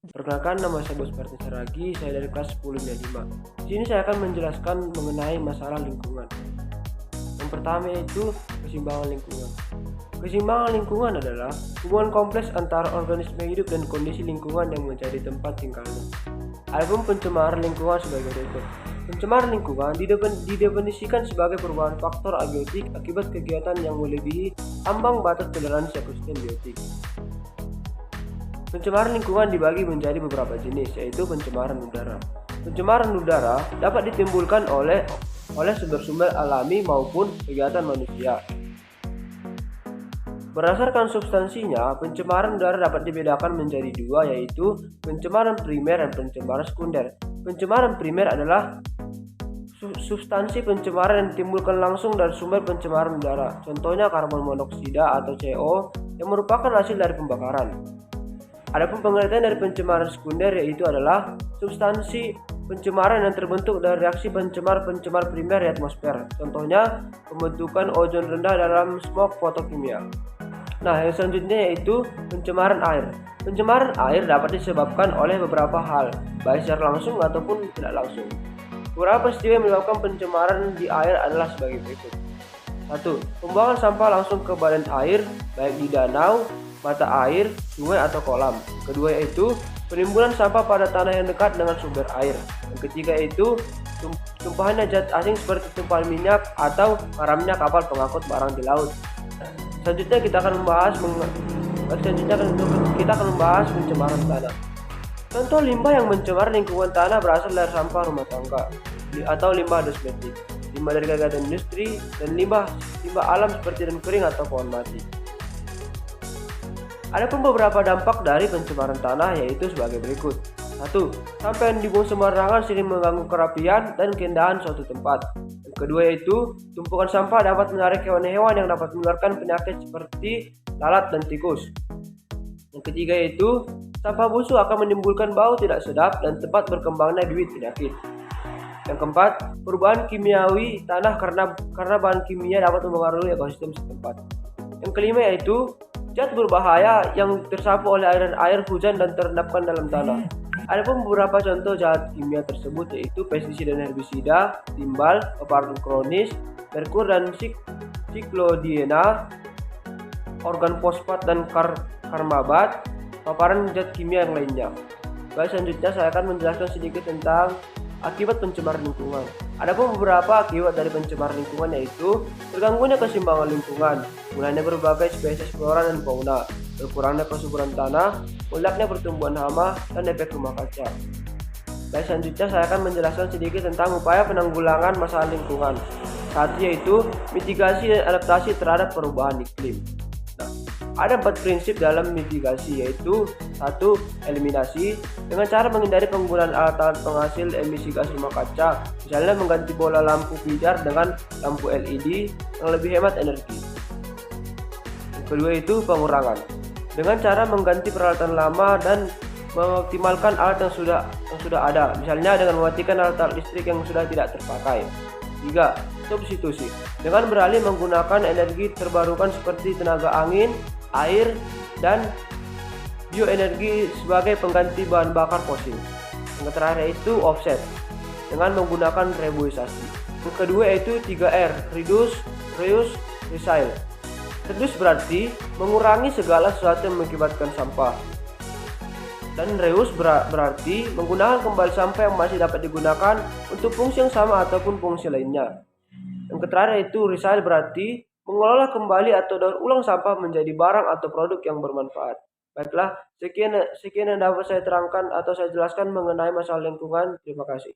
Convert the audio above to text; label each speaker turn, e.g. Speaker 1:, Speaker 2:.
Speaker 1: Perkenalkan, nama saya Bos Martin Saragi, saya dari kelas 10 Di sini saya akan menjelaskan mengenai masalah lingkungan. Yang pertama yaitu keseimbangan lingkungan. Keseimbangan lingkungan adalah hubungan kompleks antara organisme hidup dan kondisi lingkungan yang menjadi tempat tinggalnya. Adapun pencemaran lingkungan sebagai berikut. Pencemaran lingkungan didefinisikan sebagai perubahan faktor abiotik akibat kegiatan yang melebihi ambang batas toleransi ekosistem biotik. Pencemaran lingkungan dibagi menjadi beberapa jenis, yaitu pencemaran udara. Pencemaran udara dapat ditimbulkan oleh sumber-sumber alami maupun kegiatan manusia. Berdasarkan substansinya, pencemaran udara dapat dibedakan menjadi dua, yaitu pencemaran primer dan pencemaran sekunder. Pencemaran primer adalah substansi pencemaran yang ditimbulkan langsung dari sumber pencemaran udara, contohnya karbon monoksida atau CO yang merupakan hasil dari pembakaran. Adapun pengertian dari pencemaran sekunder yaitu adalah substansi pencemaran yang terbentuk dari reaksi pencemar primer di atmosfer. Contohnya pembentukan ozon rendah dalam smog fotokimia. Nah, yang selanjutnya yaitu pencemaran air. Pencemaran air dapat disebabkan oleh beberapa hal, baik secara langsung ataupun tidak langsung. Beberapa peristiwa yang menyebabkan pencemaran di air adalah sebagai berikut. 1. Pembuangan sampah langsung ke badan air, baik di danau, mata air, sungai atau kolam. Kedua yaitu penimbunan sampah pada tanah yang dekat dengan sumber air. Yang ketiga yaitu tumpahannya zat asing seperti tumpahan minyak atau karamnya kapal pengangkut barang di laut. Selanjutnya kita akan membahas pencemaran tanah. Contoh limbah yang mencemar lingkungan tanah berasal dari sampah rumah tangga atau limbah kosmetik, limbah dari kegiatan industri, dan limbah alam seperti daun kering atau pohon mati. Adapun beberapa dampak dari pencemaran tanah yaitu sebagai berikut. 1. Sampah yang dibuang sembarangan sering mengganggu kerapian dan keindahan suatu tempat. Yang kedua yaitu tumpukan sampah dapat menarik hewan-hewan yang dapat menularkan penyakit seperti lalat dan tikus. Yang ketiga yaitu sampah busuk akan menimbulkan bau tidak sedap dan tempat berkembangnya bibit penyakit. Yang keempat, perubahan kimiawi tanah karena bahan kimia dapat mempengaruhi ekosistem setempat. Yang kelima yaitu zat berbahaya yang tersapu oleh aliran air hujan dan terendapkan dalam tanah. Adapun beberapa contoh zat kimia tersebut yaitu pestisida dan herbisida, timbal, paparan kronis, merkur dan siklodiena, organ fosfat dan karmabat, paparan zat kimia yang lainnya. Baik, selanjutnya saya akan menjelaskan sedikit tentang akibat pencemaran lingkungan. Adapun beberapa akibat dari pencemaran lingkungan yaitu terganggunya keseimbangan lingkungan, mulanya berbagai spesies flora dan fauna, berkurangnya kesuburan tanah, meledaknya pertumbuhan hama, dan efek rumah kaca. Baik, selanjutnya saya akan menjelaskan sedikit tentang upaya penanggulangan masalah lingkungan. Satu yaitu mitigasi dan adaptasi terhadap perubahan iklim. Ada 4 prinsip dalam mitigasi yaitu 1. Eliminasi dengan cara menghindari penggunaan alat-alat penghasil emisi gas rumah kaca, misalnya mengganti bola lampu pijar dengan lampu LED yang lebih hemat energi. Yang kedua itu pengurangan dengan cara mengganti peralatan lama dan mengoptimalkan alat yang sudah ada, misalnya dengan mematikan alat-alat listrik yang sudah tidak terpakai. 3. Substitusi dengan beralih menggunakan energi terbarukan seperti tenaga angin, air, dan bioenergi sebagai pengganti bahan bakar fosil. Yang terakhir itu offset dengan menggunakan reboisasi. Yang kedua yaitu 3R, reduce, reuse, recycle. Reduce berarti mengurangi segala sesuatu yang mengakibatkan sampah. Dan reuse berarti menggunakan kembali sampah yang masih dapat digunakan untuk fungsi yang sama ataupun fungsi lainnya. Yang terakhir yaitu recycle berarti mengelola kembali atau daur ulang sampah menjadi barang atau produk yang bermanfaat. Baiklah, sekian yang dapat saya terangkan atau saya jelaskan mengenai masalah lingkungan. Terima kasih.